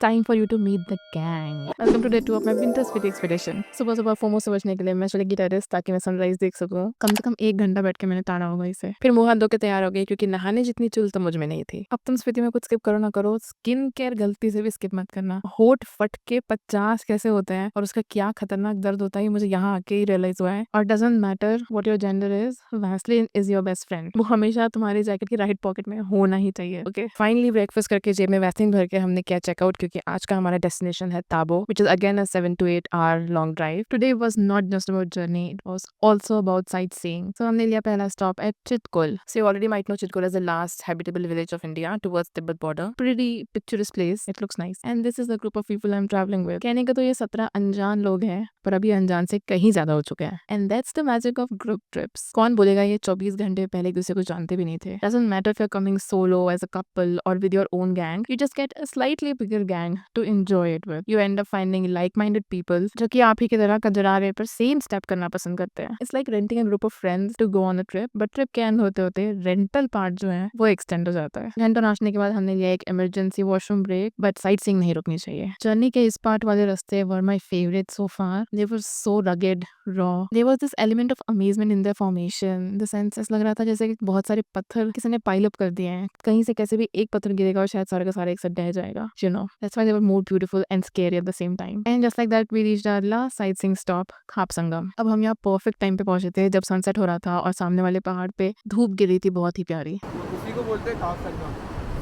time for you to meet the gang. Welcome to day 2 of my winter spiti expedition. सुबह सुबह FOMO से बचने के लिए मैं चली टेरेस ताकि मैं सनराइज देख सकूं। कम से कम 1 घंटा बैठ के मैंने ताड़ा होगा इसे। फिर मुंह हाथ धो के तैयार हो गई क्योंकि नहाने जितनी चुल तो मुझ में नहीं थी। अब तुम स्पीति में कुछ स्किप करो ना करो, स्किन केयर गलती से भी स्किप मत करना। होठ फट के 50 कैसे होते हैं और उसका क्या खतरनाक दर्द होता है, ये मुझे यहाँ आके ही रियलाइज हुआ है। और doesn't matter what your gender is, Vaseline is your best friend. वो हमेशा तुम्हारी जैकेट की राइट पॉकेट में होना ही चाहिए। ओके, फाइनली ब्रेकफास्ट करके जेब में वैसलीन भर के हमने किया चेकआउट क्योंकि आज का हमारा डेस्टिनेशन है Tabo, which is again a 7 to 8 hour long drive. Today was not just about journey, it was also about sightseeing. So हमने लिया पहला stop at Chitkul. So you already might know Chitkul as the last habitable village of India towards Tibet border. Pretty picturesque place, it looks nice and this is the group of people I am travelling with. कहने का तो ये 17 अनजान लोग हैं, पर अभी अनजान से कहीं ज्यादा हो चुके हैं। And that's the magic of group trips. कौन बोलेगा ये 24 घंटे पहले एक दूसरे को जानते भी नहीं थे। Doesn't matter if you are coming solo as a couple और with your own gang, you just get a slightly bigger gang to enjoy it with. You end up finding like-minded people जो कि आप ही की तरह कजरारे पर same step करना पसंद करते हैं। It's like renting a group of friends to go on a trip, but trip के एंड होते होते रेंटल पार्ट जो है वो एक्सटेंड हो जाता है। घंटों नाचने के बाद हमने लिया एक emergency washroom break, but sightseeing नहीं रुकनी चाहिए। जर्नी के इस पार्ट वाले रास्ते were my favourite so far. They were so rugged, raw. There was this element of amazement in their formation. The sense ऐसा लग रहा था जैसे कि बहुत सारे पत्थर किसी ने पाइल अप कर दिए हैं। कहीं से कैसे भी एक पत्थर गिरेगा और शायद सारे का सारा एक साथ ढह जाएगा। You know, that's why they were more beautiful and scary at the same time. And just like that, we reached our last sightseeing stop, खापसंगम। अब हम यहाँ परफेक्ट टाइम पे पहुंचे थे जब सनसेट हो रहा था और सामने वाले पहाड़ पे धूप गिर रही थी बहुत ही प्यारी। उसी को बोलते हैं खास संगम,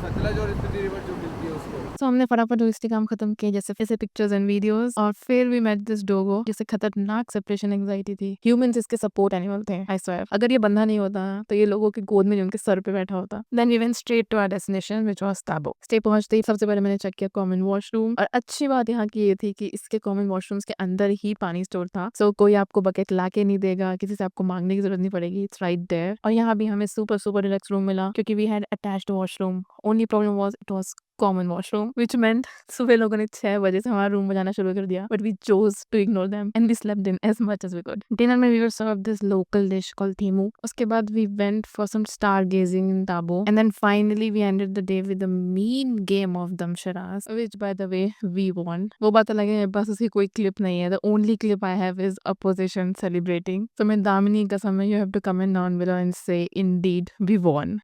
सतलज और स्पीति रिवर जो मिलती है उसको। तो हमने फटाफट टूरिस्टी काम खत्म किए जैसे पिक्चर्स एंड वीडियोस, और फिर वी मेट दिस डोगो जिसे खतरनाक सेपरेशन एंजाइटी थी। ह्यूमंस इसके सपोर्ट एनिमल थे, आई स्वेयर। अगर ये बंधा नहीं होता तो ये लोगों की गोद में उनके सर पे बैठा होता। Then we went straight to our destination which was Tabo. स्टे पहुंचते ही सबसे पहले मैंने चेक किया कॉमन वॉशरूम, और अच्छी बात यहाँ की ये थी कि इसके कॉमन वॉशरूम्स के अंदर ही पानी स्टोर था। सो कोई आपको बकेट ला के नहीं देगा, किसी से आपको मांगने की जरूरत नहीं पड़ेगी, इट्स राइट देयर। और यहाँ भी हमें सुपर सुपर रिलैक्स रूम मिला क्योंकि we had attached washroom. Only problem was it was common washroom, which meant सुबह लोगों ने 6 बजे से हमारा रूम बजाना शुरू कर दिया, but we chose to ignore them and we slept in as much as we could. Dinner में we were served this local dish called थीमू। उसके बाद we went for some star gazing in Tabo, and then finally we ended the day with a mean game of dumb charades, which by the way we won. वो बात अलग है, मेरे पास उसकी कोई क्लिप नहीं है। The only clip I have is opposition celebrating. So मैं दामिनी कसम है, you have to comment down below and say indeed we von.